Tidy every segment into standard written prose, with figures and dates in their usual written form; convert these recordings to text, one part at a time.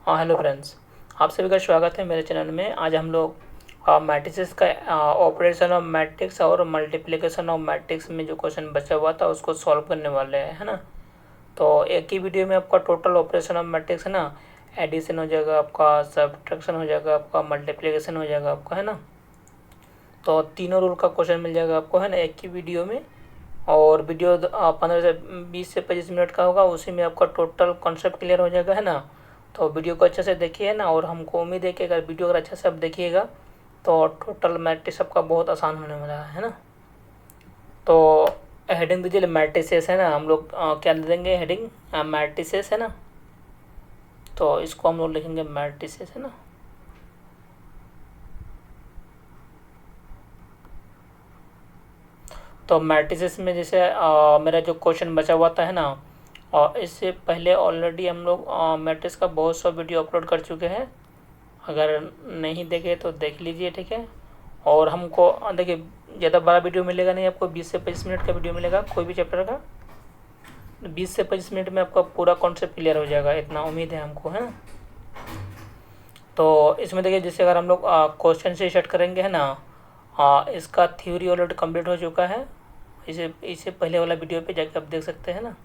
हाँ hello friends, आप सभी का स्वागत है मेरे चैनल में। आज हम लोग मैट्रिसेस का ऑपरेशन ऑफ मैट्रिक्स और मल्टीप्लिकेशन ऑफ मैट्रिक्स में जो क्वेश्चन बचा हुआ था उसको सॉल्व करने वाले हैं, है ना। तो एक ही वीडियो में आपका टोटल ऑपरेशन ऑफ मैट्रिक्स है ना, एडिशन हो जाएगा आपका, सब्ट्रैक्शन हो जाएगा आपका, मल्टीप्लिकेशन हो जाएगा आपका, है ना। तो तीनों रूल का क्वेश्चन मिल जाएगा आपको, है ना, एक ही वीडियो में। और वीडियो 15 से 20 से 25 मिनट का होगा, उसी में आपका टोटल कॉन्सेप्ट क्लियर हो जाएगा, है ना। तो वीडियो को अच्छे से देखिए ना, और हमको उम्मीद है कि अगर वीडियो अगर अच्छे से आप देखिएगा तो टोटल मैट्रिक्स आपका बहुत आसान होने वाला है ना। तो हेडिंग दीजिए मैट्रिसेस, है ना। हम लोग क्या दे देंगे हेडिंग, मैट्रिसेस, है ना। तो इसको हम लोग लिखेंगे मैट्रिसेस, है ना। तो मैट्रिसेस में जैसे मेरा जो क्वेश्चन बचा हुआ था, है ना, और इससे पहले ऑलरेडी हम लोग मैट्रिक्स का बहुत सा वीडियो अपलोड कर चुके हैं। अगर नहीं देखे तो देख लीजिए, ठीक है। और हमको देखिए ज़्यादा बड़ा वीडियो मिलेगा नहीं आपको, 20 से 25 मिनट का वीडियो मिलेगा कोई भी चैप्टर का। 20 से 25 मिनट में आपका पूरा कॉन्सेप्ट क्लियर हो जाएगा, इतना उम्मीद है हमको, है ना। तो इसमें देखिए जैसे अगर हम लोग क्वेश्चन से स्टार्ट करेंगे, है ना। इसका थ्योरी ऑलरेडी कंप्लीट हो चुका है, इसे पहले वाला वीडियो पे जाके आप देख सकते हैं ना।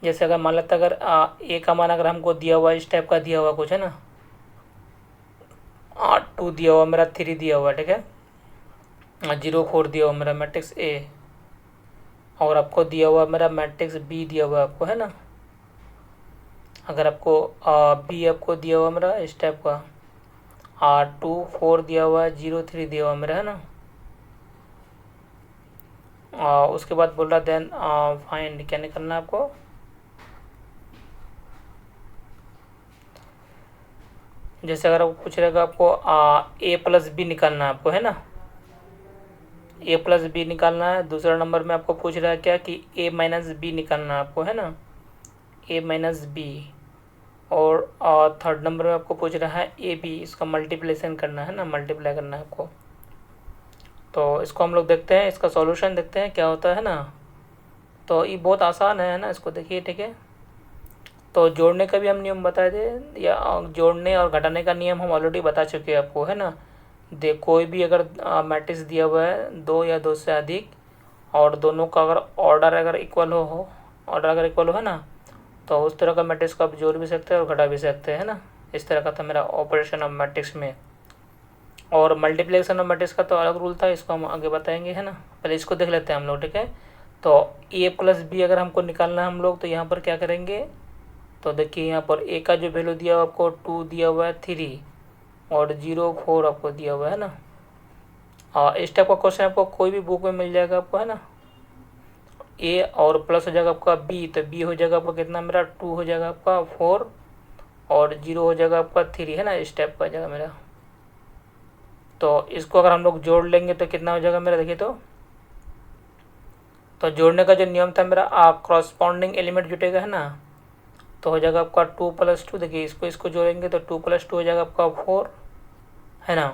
जैसे अगर मान लेते अगर ए का मान अगर हमको दिया हुआ इस टाइप का दिया हुआ कुछ, है ना। 2 दिया हुआ मेरा, 3 दिया हुआ, ठीक है। 0 4 दिया हुआ मेरा मैट्रिक्स ए, और आपको दिया हुआ मेरा मैट्रिक्स बी दिया हुआ आपको, है ना। अगर आपको बी आपको दिया हुआ मेरा इस टाइप का 2 4 दिया हुआ है, 0 3 दिया हुआ मेरा, है ना। उसके बाद बोल रहा देन फाइंड, क्या निकलना है आपको। जैसे अगर आपको पूछ रहेगा आपको ए प्लस बी निकालना है आपको, है ना। ए प्लस बी निकालना है। दूसरा नंबर में आपको पूछ रहा है क्या कि ए माइनस बी निकालना है आपको, है ना, ए माइनस बी। और थर्ड नंबर में आपको पूछ रहा है ए बी, इसका मल्टीप्लिकेशन करना है ना, मल्टीप्लाई करना है आपको। तो इसको हम लोग देखते हैं, इसका सॉल्यूशन देखते हैं क्या होता है ना। तो ये बहुत आसान है ना, इसको देखिए, ठीक है। तो जोड़ने का भी हम नियम बताए थे, या जोड़ने और घटाने का नियम हम ऑलरेडी बता चुके हैं आपको, है ना। कोई भी अगर मैट्रिक्स दिया हुआ है 2 या 2 से अधिक, और दोनों का अगर ऑर्डर अगर इक्वल हो ऑर्डर अगर इक्वल हो, है ना, तो उस तरह का मैट्रिक्स को आप जोड़ भी सकते हैं और घटा भी सकते हैं, है ना। इस तरह का था मेरा ऑपरेशन ऑफ मैट्रिक्स में। और मल्टीप्लिकेशन ऑफ मैट्रिक्स का तो अलग रूल था, इसको हम आगे बताएंगे, है ना। पहले इसको देख लेते हैं हम लोग, ठीक है। तो ए प्लस बी अगर हमको निकालना है हम लोग, तो यहाँ पर क्या करेंगे। तो देखिए यहाँ पर ए का जो वैल्यू दिया हुआ आपको 2 दिया हुआ है, 3 और 0 4 आपको दिया हुआ है ना। इस टाइप का क्वेश्चन आपको कोई भी बुक में मिल जाएगा आपको, है ना। ए और प्लस हो जाएगा आपका बी, तो बी हो जाएगा आपका कितना मेरा 2 हो जाएगा आपका 4, और 0 हो जाएगा आपका 3, है ना। इस टाइप का जाएगा मेरा। तो इसको अगर हम लोग जोड़ लेंगे तो कितना हो जाएगा मेरा, देखिए। तो जोड़ने का जो नियम था मेरा, क्रॉसपॉन्डिंग एलिमेंट जुटेगा, है ना। तो हो जाएगा आपका 2 + 2, देखिए इसको जोड़ेंगे तो 2 + 2 हो जाएगा आपका 4, है ना।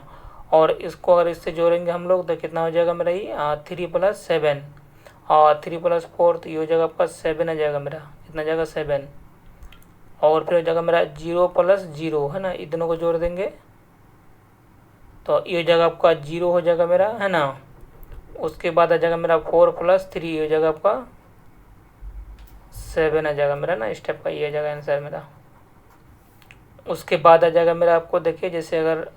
और इसको अगर इससे जोड़ेंगे हम लोग तो कितना हो जाएगा मेरा, ये 3 + 7, और 3 + 4 तो ये हो जाएगा आपका 7 आ जाएगा मेरा, कितना जाएगा 7। और फिर हो जाएगा मेरा 0 + 0, है ना, इन दोनों को जोड़ देंगे तो ये हो जाएगा आपका 0 हो जाएगा मेरा, है ना। उसके बाद आ जाएगा मेरा 4 + 3 हो जाएगा आपका 7 आ जाएगा मेरा ना। स्टेप का ये आ जाएगा आंसर मेरा। उसके बाद आ जाएगा मेरा, आपको देखिए जैसे अगर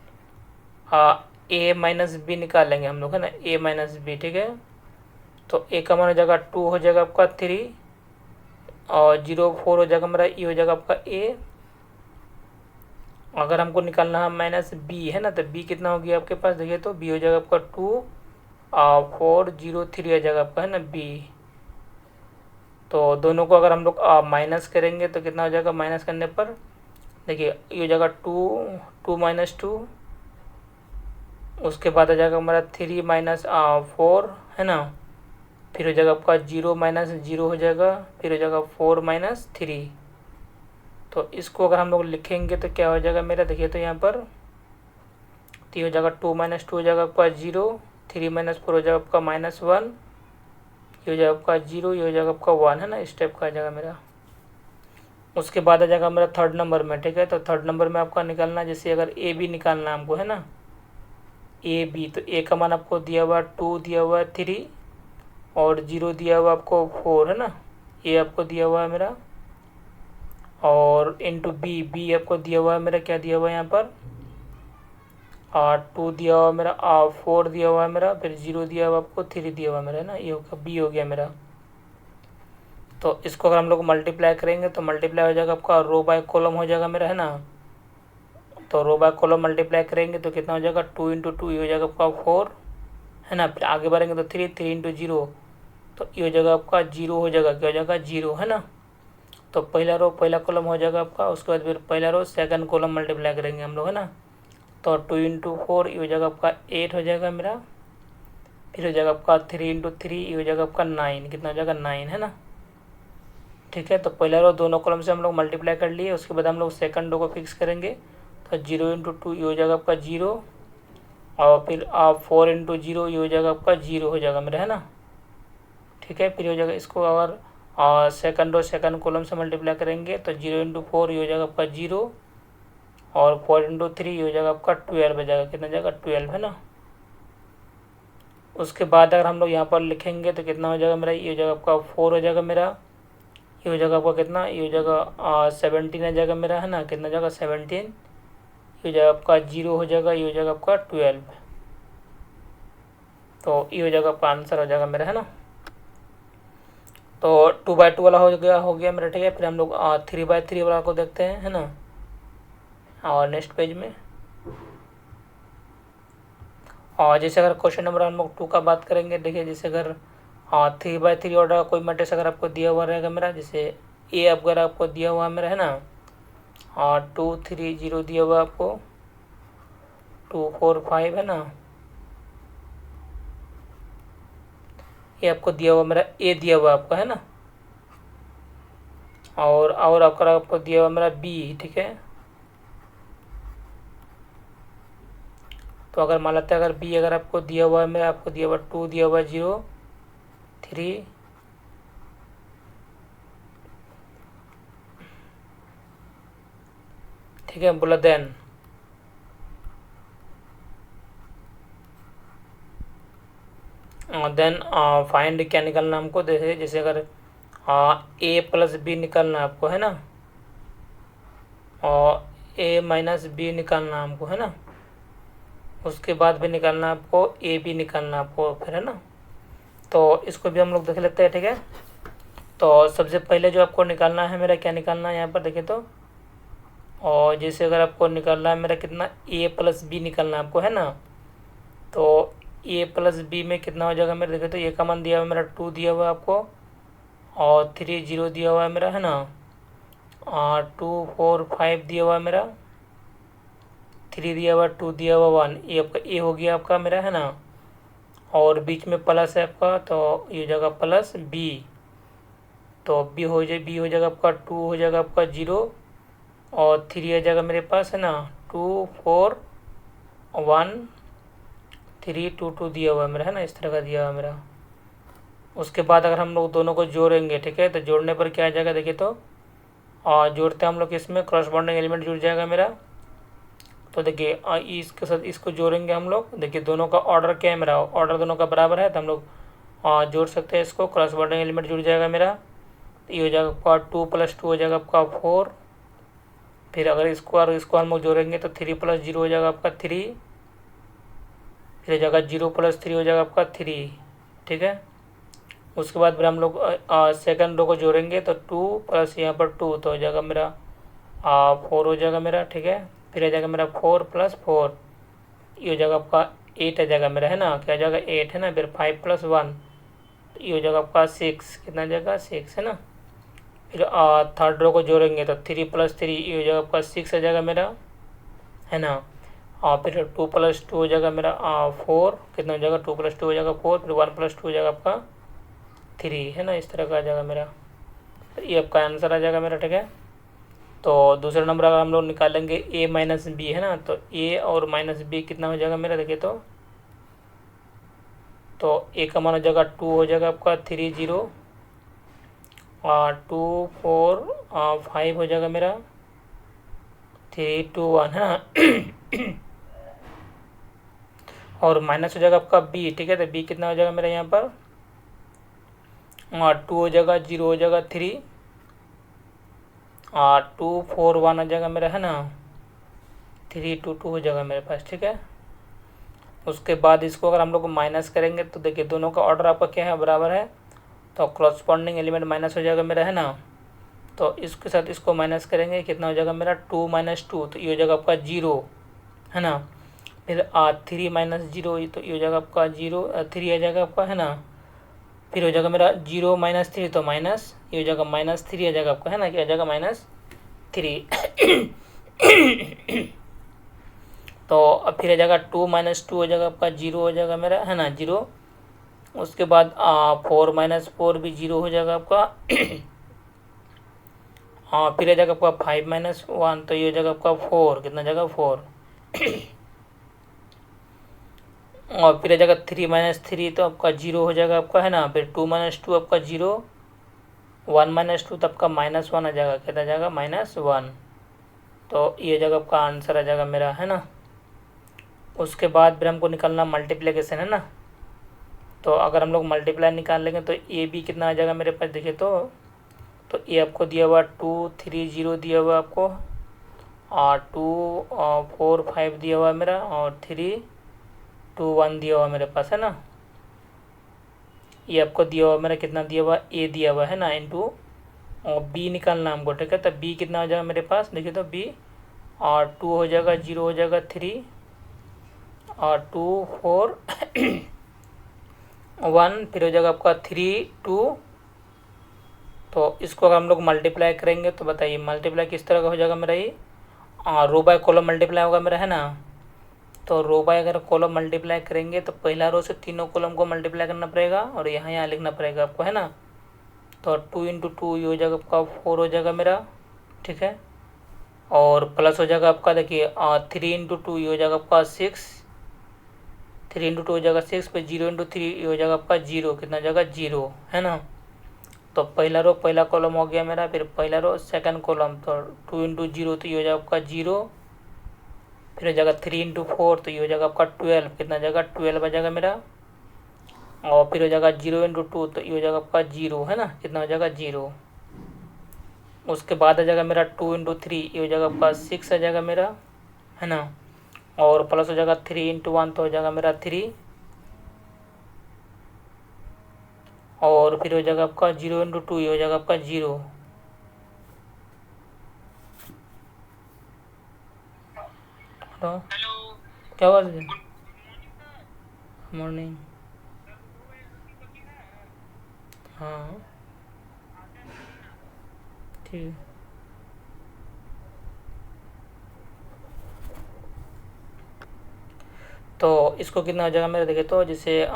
ए माइनस बी निकाल लेंगे हम लोग, है ना, ए माइनस बी, ठीक है। तो ए का मान हो जाएगा 2 हो जाएगा आपका 3, और 0 4 हो जाएगा मेरा, ये हो जाएगा आपका ए। अगर हमको निकालना है माइनस बी, है ना, तो बी कितना हो गया आपके पास, देखिए तो बी हो जाएगा आपका 2 4 0 3 आ जाएगा आपका, है ना, बी। तो दोनों को अगर हम लोग माइनस करेंगे तो कितना हो जाएगा, माइनस करने पर देखिए ये हो जाएगा 2 2 - 2। उसके बाद आ जाएगा हमारा 3 - 4, है ना। फिर हो जाएगा आपका 0 - 0 हो जाएगा, फिर हो जाएगा 4 - 3। तो इसको अगर हम लोग लिखेंगे तो क्या हो जाएगा मेरा, देखिए तो यहाँ पर तो ये हो जाएगा 2 - 2 हो जाएगा आपका 0, 3 - 4 हो जाएगा आपका -1, ये हो जाएगा आपका 0, ये हो जाएगा आपका 1, है ना। इस टाइप का आ जाएगा मेरा। उसके बाद आ जाएगा मेरा थर्ड नंबर में, ठीक है। तो थर्ड नंबर में आपका निकालना है, जैसे अगर ए बी निकालना है हमको, है ना, ए बी, तो ए का मान आपको दिया हुआ 2, दिया हुआ है 3 और 0 दिया हुआ आपको 4, है ना, ये आपको दिया हुआ है मेरा। और इंटू बी, बी आपको दिया हुआ है मेरा, क्या दिया हुआ है यहाँ पर, 2 दिया हुआ मेरा, 4 दिया हुआ है मेरा, फिर 0 दिया हुआ आपको, 3 दिया हुआ मेरा, है ना, ये होगा बी हो गया मेरा। तो इसको अगर हम लोग मल्टीप्लाई करेंगे तो मल्टीप्लाई हो जाएगा आपका रो बाय कॉलम हो जाएगा मेरा, है ना। तो रो बाय कॉलम मल्टीप्लाई करेंगे तो कितना हो जाएगा, 2 इंटू 2, ये हो जाएगा आपका 4, है ना। फिर आगे बढ़ेंगे तो 3, 3 इंटू 0, तो ये हो जाएगा आपका 0 हो जाएगा, क्या हो जाएगा 0, है ना। तो पहला रो पहला कॉलम हो जाएगा आपका, उसके बाद फिर पहला रो सेकंड कॉलम मल्टीप्लाई करेंगे हम लोग, है ना। तो 2 इंटू 4, ये हो जाएगा आपका 8 हो जाएगा मेरा। फिर हो जाएगा आपका 3 इंटू 3, ये हो जाएगा आपका 9, कितना हो जाएगा 9, है ना, ठीक है। तो पहला रो दोनों कॉलम से हम लोग मल्टीप्लाई कर लिए, उसके बाद हम लोग सेकंड रो को फिक्स करेंगे। तो 0 इंटू 2, ये हो जाएगा आपका 0, और फिर 4 इंटू 0, ये हो जाएगा आपका 0 हो जाएगा मेरा, है ना, ठीक है। फिर हो जाएगा इसको अगर सेकंड रो सेकंड कॉलम से मल्टीप्लाई करेंगे तो 0 इंटू 4, ये हो जाएगा आपका 0, और 4 इंटू 3, ये हो जाएगा आपका 12 हो जाएगा, कितना जाएगा 12, है ना। उसके बाद अगर हम लोग यहाँ पर लिखेंगे तो कितना हो जाएगा मेरा, ये हो जाएगा आपका 4 हो जाएगा मेरा, ये हो जाएगा आपका कितना, ये हो जाएगा 17 आ जाएगा मेरा, है ना, कितना जाएगा 17, ये हो जाएगा आपका 0 हो जाएगा, ये हो जाएगा आपका 12। तो ये हो जाएगा आपका आंसर हो जाएगा मेरा, है ना। तो 2/2 वाला हो गया मेरा, ठीक है। फिर हम लोग 3/3 वाला को देखते हैं, है ना, और नेक्स्ट पेज में। और जैसे अगर क्वेश्चन नंबर हम लोग 2 का बात करेंगे, देखिए जैसे अगर 3/3 ऑर्डर कोई मैट्रिक्स अगर आपको दिया हुआ रहेगा मेरा, जैसे ए अगर आपको दिया हुआ मेरा, है ना, 2 3 0 दिया हुआ आपको, 2 4 5, है ना, ये आपको दिया हुआ मेरा ए दिया हुआ आपको, है ना, और अगर आपको दिया हुआ मेरा बी, ठीक है। तो अगर मान लेते हैं अगर बी अगर आपको दिया हुआ है मेरा, आपको दिया हुआ 2 दिया हुआ 0 3, ठीक है, बोला देन फाइंड क्या निकालना हमको, जैसे अगर ए प्लस बी निकालना है आपको, है ना, और ए माइनस बी निकालना हमको, है ना। उसके बाद भी निकालना आपको ए बी निकालना आपको फिर, है ना। तो इसको भी हम लोग देख लेते हैं, ठीक है। तो सबसे पहले जो आपको निकालना है मेरा, क्या निकालना है यहाँ पर देखिए तो, और जैसे अगर आपको निकालना है मेरा कितना, ए प्लस बी निकालना है आपको, है ना। तो ए प्लस बी में कितना हो जाएगा मेरा, देखिए तो ए का मान दिया हुआ मेरा 2 दिया हुआ है आपको, और 3 0 दिया हुआ है मेरा, है ना, 2 4 5 दिया हुआ है मेरा, 3 दिया हुआ, 2 दिया हुआ 1, ये आपका ए हो गया आपका मेरा, है ना। और बीच में प्लस है आपका, तो ये हो जाएगा प्लस बी, तो बी हो जाएगा आपका 2 हो जाएगा आपका 0, और 3 आ जाएगा मेरे पास, है ना, 2 4 1 3 2 2 दिया हुआ है मेरा, है ना, इस तरह का दिया हुआ है मेरा। उसके बाद अगर हम लोग दोनों को जोड़ेंगे, ठीक है, तो जोड़ने पर क्या आ जाएगा देखिए तो, और जोड़ते हम लोग इसमें करस्पॉन्डिंग एलिमेंट जुड़ जाएगा मेरा। तो देखिए इसके साथ इसको जोड़ेंगे हम लोग, देखिए दोनों का ऑर्डर क्या है मेरा, ऑर्डर दोनों का बराबर है, तो हम लोग जोड़ सकते हैं इसको, करस्पॉन्डिंग एलिमेंट जुड़ जाएगा मेरा। ये हो जाएगा आपका 2 + 2 हो जाएगा आपका 4, फिर अगर इसको हम लोग जोड़ेंगे तो 3 + 0 हो जाएगा आपका 3, फिर हो जाएगा 0 + 3 हो जाएगा आपका 3, ठीक है। उसके बाद फिर हम लोग सेकंड रो को जोड़ेंगे तो 2 + यहाँ पर 2, तो हो जाएगा मेरा 4 हो जाएगा मेरा, ठीक है। फिर आ जाएगा मेरा 4 + 4, ये हो जाएगा आपका 8 आ जाएगा मेरा, है ना, क्या आ जाएगा 8, है ना। फिर 5 + 1, ये हो जाएगा आपका 6, कितना आ जाएगा 6, है ना। फिर थर्ड रो को जोड़ेंगे तो 3 + 3, ये हो जाएगा आपका 6 आ जाएगा मेरा, है ना। और फिर 2 + 2 हो जाएगा मेरा 4, कितना हो जाएगा 2 + 2 हो जाएगा 4, फिर 1 + 2 हो जाएगा आपका 3, है ना, इस तरह का आ जाएगा मेरा। तो ये आपका आंसर आ जाएगा मेरा, ठीक है। तो दूसरा नंबर अगर हम लोग निकालेंगे ए माइनस बी, है ना, तो ए और माइनस बी कितना हो जाएगा मेरा देखिए तो ए का मान हो जाएगा 2 हो जाएगा आपका 3 0 और 2 4 5 हो जाएगा मेरा, 3 2 1 है ना। और माइनस हो जाएगा आपका बी, ठीक है। तो बी कितना हो जाएगा मेरा यहाँ पर, 2 हो जाएगा, 0 हो जाएगा, 3 2 4 1 हो जाएगा मेरा, है ना। 3 2 2 हो जाएगा मेरे पास, ठीक है। उसके बाद इसको अगर हम लोग माइनस करेंगे तो देखिए दोनों का ऑर्डर आपका क्या है, बराबर है। तो कॉरस्पॉन्डिंग एलिमेंट माइनस हो जाएगा मेरा, है ना। तो इसके साथ इसको माइनस करेंगे, कितना हो जाएगा मेरा, 2 - 2, तो ये हो जाएगा आपका 0, है ना। फिर 3 - 0, तो ये हो जाएगा आपका 0, 3 आ जाएगा आपका, है ना। फिर हो जाएगा मेरा 0 - 3, तो माइनस, ये हो जाएगा -3 आ जाएगा आपका, है ना। क्या आ जाएगा, -3। तो अब फिर आ जाएगा 2 - 2 हो जाएगा आपका, 0 हो जाएगा मेरा, है ना, 0। उसके बाद 4 - 4 भी 0 हो जाएगा आपका। फिर आ जाएगा आपका 5 - 1, तो ये हो जाएगा आपका 4, कितना जाएगा, 4। और फिर आ जाएगा 3 - 3, तो आपका 0 हो जाएगा आपका, है ना। फिर 2 - 2 आपका 0, 1 - 2 तो आपका -1 आ जाएगा, कितना जाएगा, -1। तो ये जगह आपका आंसर आ जाएगा मेरा, है ना। उसके बाद फिर हमको निकालना मल्टीप्लिकेशन, है ना। तो अगर हम लोग मल्टीप्लाई निकाल लेंगे तो ए बी कितना आ जाएगा मेरे पास, देखिए तो ये आपको दिया हुआ 2 3 0 दिया हुआ आपको, और 2 4 5 दिया हुआ मेरा, और 3 2 1 दिया हुआ मेरे पास, है ना। ये आपको दिया हुआ मेरा, कितना दिया हुआ, ए दिया हुआ है ना, इंटू, और बी निकालना हमको, ठीक है। तो बी कितना हो जाएगा मेरे पास, देखिए तो बी, और 2 हो जाएगा, 0 हो जाएगा, 3 और 2 4 1, फिर हो जाएगा आपका 3 2। तो इसको अगर हम लोग मल्टीप्लाई करेंगे तो बताइए मल्टीप्लाई किस तरह का हो जाएगा मेरा, ये रो बाय कॉलम मल्टीप्लाई होगा मेरा, है ना। तो रो बाय अगर कॉलम मल्टीप्लाई करेंगे तो पहला रो से तीनों कॉलम को मल्टीप्लाई करना पड़ेगा, और यहाँ लिखना पड़ेगा आपको, है ना। तो 2 × 2 ये हो जाएगा आपका 4 हो जाएगा मेरा, ठीक है। और प्लस हो जाएगा आपका, देखिए 3 × 2 ये हो जाएगा आपका 6, 3 × 2 हो जाएगा 6, फिर 0 × 3 ये हो जाएगा आपका 0, कितना हो जाएगा, 0, है ना। तो पहला रो पहला कॉलम हो गया मेरा, फिर पहला रो सेकंड कॉलम, तो 2 × 0 तो ये हो जाएगा आपका 0, फिर हो जाएगा 3 × 4 तो ये हो जाएगा आपका 12, कितना जाएगा, 12 आ जाएगा मेरा। और फिर हो जाएगा 0 × 2 तो ये हो जाएगा आपका 0, है ना, कितना हो जाएगा, 0। उसके बाद आ जाएगा मेरा 2 × 3 ये हो जाएगा आपका 6 आ जाएगा मेरा, है ना। और प्लस हो जाएगा 3 × 1 तो हो जाएगा मेरा 3, और फिर हो जाएगा आपका 0 × 2 ये हो जाएगा आपका 0। हेलो, क्या हुआ, मॉर्निंग। हाँ ठीक। तो इसको कितना हो जाएगा मेरा, देखिए तो जैसे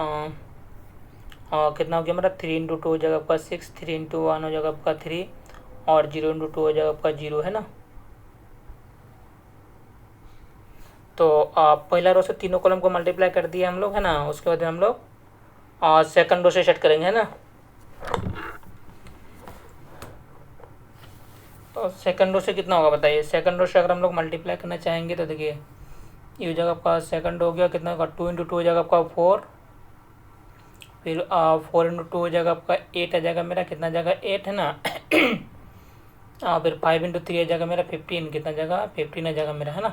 कितना हो गया मेरा, 3 × 2 हो जाएगा आपका 6, 3 × 1 हो जाएगा आपका 3, और 0 × 2 हो जाएगा आपका 0, है ना। तो पहला रो से तीनों कॉलम को मल्टीप्लाई कर दिया हम लोग, है ना। उसके बाद हम लोग सेकंड रो से सेट करेंगे, है ना। तो सेकंड रो से कितना होगा बताइए, सेकंड रो से अगर हम लोग मल्टीप्लाई करना चाहेंगे तो देखिए ये हो जाएगा आपका, सेकंड हो गया, कितना होगा, 2 × 2 हो जाएगा आपका 4, फिर 4 × 2 हो जाएगा आपका 8 आ जाएगा मेरा, कितना जाएगा, 8, है ना। फिर 5 × 3 आ जाएगा मेरा 15, कितना जाएगा, 15 आ जाएगा मेरा, है ना।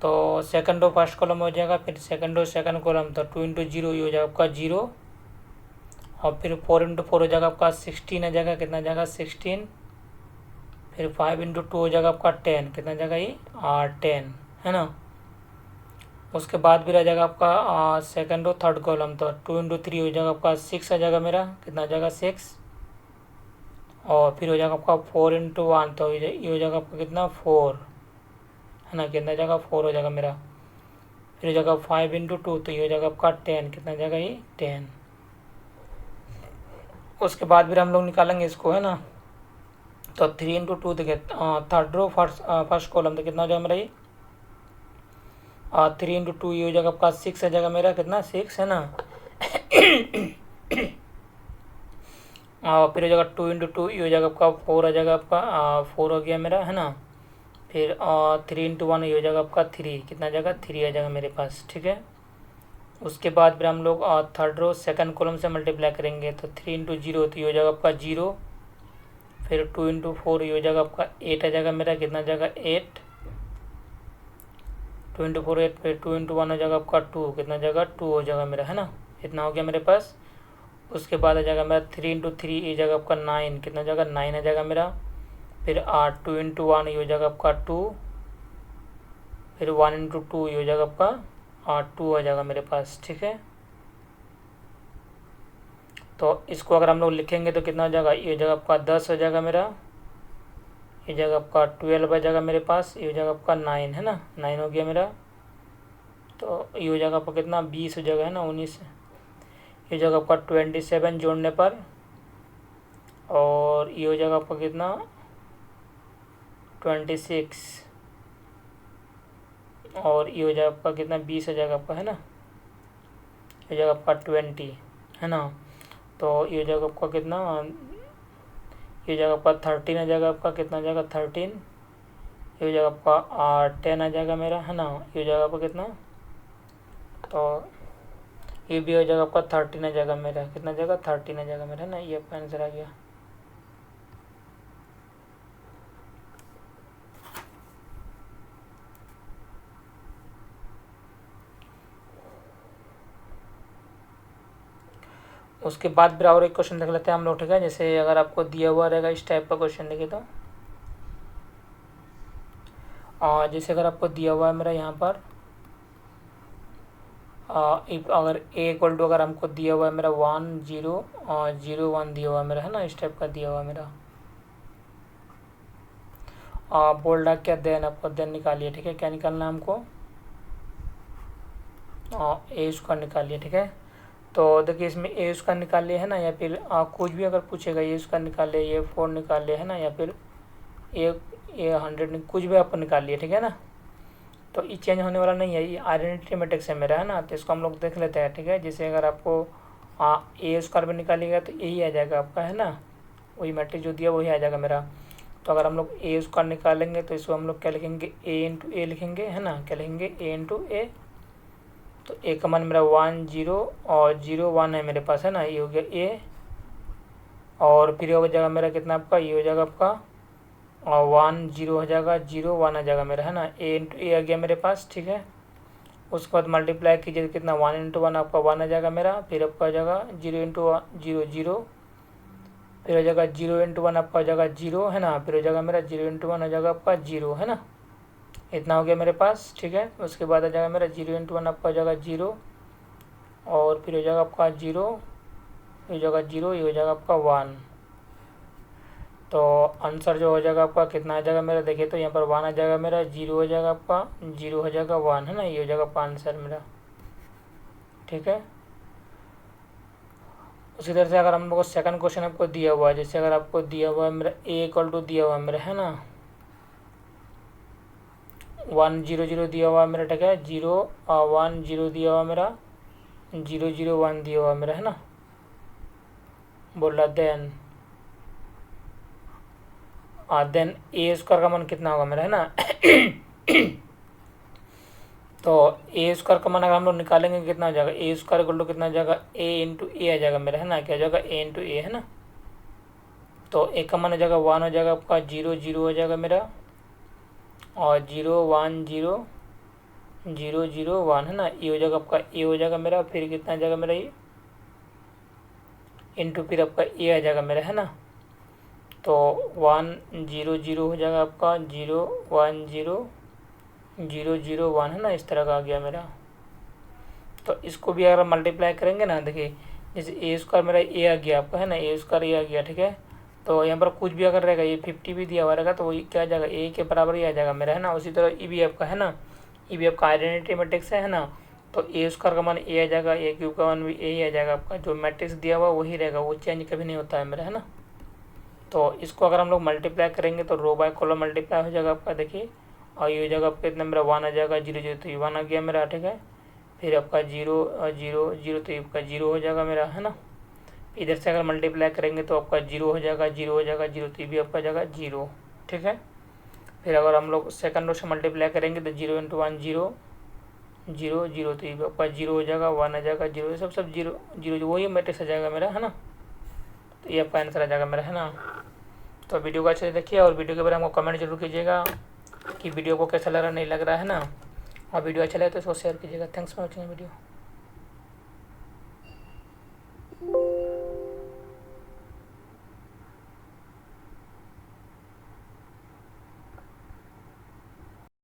तो सेकंड रो फर्स्ट कॉलम हो जाएगा, फिर सेकंड रो सेकंड कॉलम, तो 2 × 0 ये हो जाएगा आपका 0, और फिर 4 × 4 हो जाएगा आपका 16 आ जाएगा, कितना जाएगा, 16, फिर 5 × 2 हो जाएगा आपका 10, कितना जाएगा ये, 10, है ना। उसके बाद फिर आ जाएगा आपका सेकंड रो थर्ड कॉलम, तो 2 × 3 हो जाएगा आपका 6 आ जाएगा मेरा, कितना आ जाएगा, 6, और फिर हो जाएगा आपका 4 × 1 तो ये हो जाएगा आपका कितना, 4, है ना, कितना जाएगा, 4 हो जाएगा मेरा। फिर हो जाएगा 5 × 2 तो ये हो जाएगा आपका 10, कितना जाएगा ये, 10। उसके बाद फिर हम लोग निकालेंगे इसको, है ना। तो 3 × 2 देखिए थर्ड रो फर्स्ट कॉलम तो कितना हो जाएगा मेरा ये, 3 × 2 ये हो जाएगा आपका 6 आ जाएगा मेरा, कितना, 6, है ना। फिर हो जाएगा 2 × 2, ये हो जाएगा आपका 4 आ जाएगा आपका 4 हो गया मेरा, है ना। फिर 3 × 1, ये हो जाएगा आपका 3, कितना आ जाएगा 3 आ जाएगा मेरे पास, ठीक है। उसके बाद फिर हम लोग थर्ड रो सेकंड कॉलम से मल्टीप्लाई करेंगे, तो 3 × 0, तो ये हो जाएगा आपका 0। फिर 2 × 4, ये हो जाएगा आपका 8 आ जाएगा मेरा, कितना आ जाएगा 8। 2 × 4 8, फिर 2 × 1 हो जाएगा आपका 2, कितना जाएगा 2 हो जाएगा मेरा, है ना। इतना हो गया मेरे पास। उसके बाद आ जाएगा मेरा 3 × 3, ये जाएगा आपका 9, कितना जाएगा 9 आ जाएगा मेरा। फिर 2 × 1, ये हो जाएगा आपका 2। फिर 1 × 2, ये हो जाएगा आपका 2 आ जाएगा मेरे पास, ठीक है। तो इसको अगर हम लोग लिखेंगे तो कितना हो जाएगा, ये हो जाएगा आपका 10 हो जाएगा मेरा। ये जाएगा आपका 12 आ जाएगा मेरे पास, ये हो जाएगा आपका 9, है ना, 9 हो गया मेरा। तो ये हो जाएगा आपका कितना 20 हो जाएगा, है ना, 19। ये हो जाएगा आपका 27 जोड़ने पर, और ये हो जाएगा आपका कितना 26, और ये हो जाएगा आपका कितना 20 हो जाएगा आपका, है ना। ये हो जाएगा आपका 20, है ना। तो ये हो जाएगा आपका कितना, ये हो जाएगा आपका 13 आ जाएगा आपका, कितना आ जाएगा 13। ये हो जाएगा आपका 10 आ जाएगा मेरा, है ना। ये हो जाएगा आपका कितना, तो ये भी हो जाएगा आपका 13 आ जाएगा मेरा, कितना आ जाएगा 13 आ जाएगा मेरा, है ना। ये आपका आंसर आ गया। उसके बाद फिर और एक क्वेश्चन देख लेते हैं हम लोग, ठीक है। जैसे अगर आपको दिया हुआ रहेगा इस टाइप का क्वेश्चन, देखिए तो जैसे अगर आपको दिया हुआ है मेरा यहाँ पर अगर A = अगर हमको दिया हुआ है मेरा 1 0 0 1 दिया हुआ है मेरा, है ना, इस टाइप का दिया हुआ है मेरा। बोल्ड डाक क्या देन, आपको देन निकालिए, ठीक है। क्या निकालना है हमको, A² निकालिए, ठीक है। तो देखिए इसमें A² निकालिए, है ना, या फिर कुछ भी अगर पूछेगा A² निकालिए, A4 निकालिए, है ना, या फिर A100 कुछ भी आप निकालिए, ठीक है ना। तो ये चेंज होने वाला नहीं है, ये आइडेंटिटी मैट्रिक्स है मेरा, है ना। तो इसको हम लोग देख लेते हैं, ठीक है। जैसे अगर आपको A² भी निकालिएगा तो यही आ जाएगा आपका, है ना, वही मैट्रिक्स जो दिया वही आ जाएगा मेरा। तो अगर हम लोग A² निकालेंगे तो इसको हम लोग क्या लिखेंगे, A × A लिखेंगे, है ना। क्या लिखेंगे, A × A। तो A का मान मेरा 1 0 और 0 1 है मेरे पास, है ना। ये हो गया A, और फिर हो जाएगा मेरा कितना आपका, ये हो जाएगा आपका 1 0 हो जाएगा, 0 1 आ जाएगा मेरा, है ना। A × A आ गया मेरे पास, ठीक है। उसके बाद मल्टीप्लाई कीजिए, कितना 1 × 1 आपका 1 आ जाएगा मेरा। फिर आपका आ जाएगा 0 × 0 0, फिर हो जाएगा 0 × 1 आपका हो जाएगा 0, है ना। फिर हो जाएगा मेरा 0 × 1 हो जाएगा आपका 0, है ना। इतना हो गया मेरे पास, ठीक है। उसके बाद आ जाएगा मेरा 0 × 1 आपका हो जाएगा 0, और फिर हो जाएगा आपका 0, ये हो जाएगा 0, ये हो जाएगा आपका 1। तो आंसर जो हो जाएगा आपका कितना आ जाएगा मेरा, देखिए तो यहाँ पर 1 आ जाएगा मेरा, 0 हो जाएगा आपका, 0 हो जाएगा 1, है ना। ये हो जाएगा आपका आंसर मेरा, ठीक है। उसी तरह से अगर हम लोग को सेकंड क्वेश्चन आपको दिया हुआ है, जैसे अगर आपको दिया हुआ है मेरा A = दिया हुआ है मेरा, है ना, 1 0 0 दिया हुआ है मेरा, ठीक है। 0 1 0 दिया हुआ मेरा, 0 0 1 दिया हुआ मेरा, है ना। बोल रहा देन A² का मान कितना होगा मेरा, है ना। तो A² का मान अगर हम लोग निकालेंगे कितना हो जाएगा, A² = कितना हो जाएगा, A × A आ जाएगा मेरा, है ना। क्या हो जाएगा, A × A, है ना। तो A का मान हो जाएगा 1 हो जाएगा आपका, 0 0 हो जाएगा मेरा, और 0 1 0 0 0 1, है ना। ये हो जाएगा आपका A हो जाएगा मेरा। फिर कितना आ जाएगा मेरा, ये इंटू फिर आपका A आ जाएगा मेरा, है ना। तो 1 0 0 हो जाएगा आपका, 0 1 0 0 0 1, है ना। इस तरह का आ गया मेरा। तो इसको भी अगर मल्टीप्लाई करेंगे ना, देखिए जैसे A² मेरा A आ गया आपका, है ना, A² A आ गया, ठीक है। तो यहाँ पर कुछ भी अगर रहेगा, ये 50 भी दिया हुआ रहेगा तो वही क्या आ जाएगा, A के बराबर ही आ जाएगा मेरा, है ना। उसी तरह ये भी आपका, है ना, ये भी आपका आइडेंटिटी मैट्रिक्स है ना। तो A² का मान A आ जाएगा, A³ का मान भी A ही आ जाएगा आपका। जो मैट्रिक्स दिया हुआ वही रहेगा, वो चेंज कभी नहीं होता है मेरा, है ना। तो इसको अगर हम लोग मल्टीप्लाई करेंगे तो रो बाय कॉलम मल्टीप्लाई हो जाएगा आपका, देखिए। और ये हो जाएगा आपका कितना मेरा 1 आ जाएगा, 0 0, तो ये 1 आ गया मेरा, ठीक है। फिर आपका 0 0 0, तो ये आपका 0 हो जाएगा मेरा, है ना। इधर से अगर मल्टीप्लाई करेंगे तो आपका 0 हो जाएगा, 0 हो जाएगा, 0, तो ये भी आपका जाएगा 0। ठीक है, फिर अगर हम लोग सेकंड रो से मल्टीप्लाई करेंगे तो 0 × 1 0, 0 0, तो ये भी आपका 0 हो जाएगा, 1 आ जाएगा, 0, ये सब 0 0, वही मैट्रिक्स आ जाएगा मेरा, है ना। तो ये आपका आंसर आ जाएगा मेरा, है ना। तो वीडियो को अच्छे से देखिए और वीडियो के बारे में हमको कमेंट जरूर कीजिएगा कि वीडियो को कैसा लग रहा नहीं लग रहा है ना। और वीडियो अच्छा लगे तो इसको शेयर कीजिएगा। Thanks for watching video.